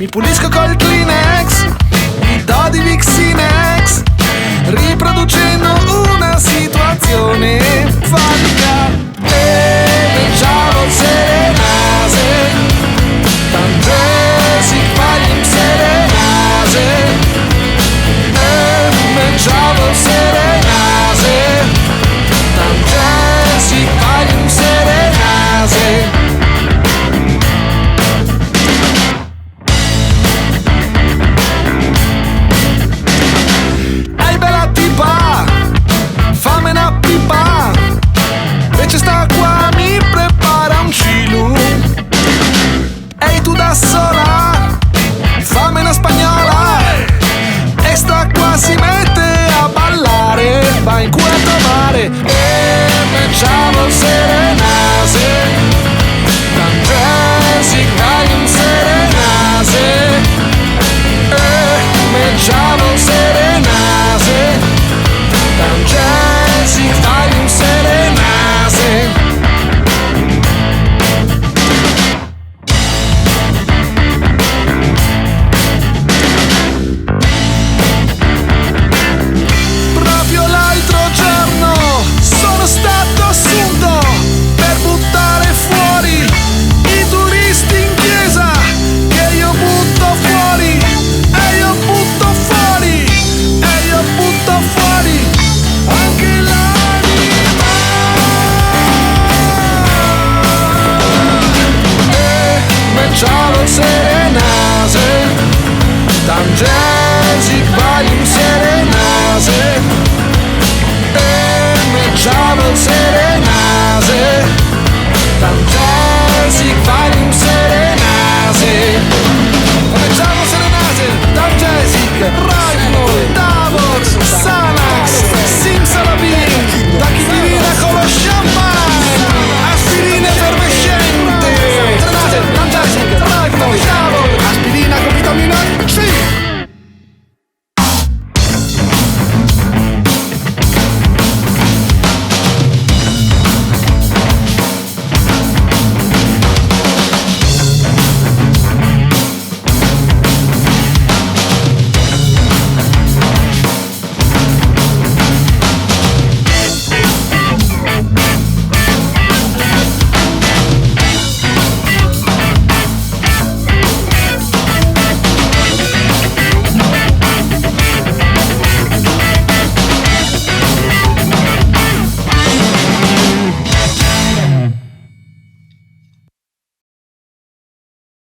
Mi pulisco col Kleenex, mi do di Vixinex, riproducendo una situazione valida. E mengiavo serenase, tante si palim serenase. E mengiavo serenase, tante si palim serenase. Fammi una pipa, invece sta qua mi prepara un cilu. Ehi tu da sola, fammi una spagnola, e sta qua si mette a ballare, va in culo a trovare. E mangiamo serenase.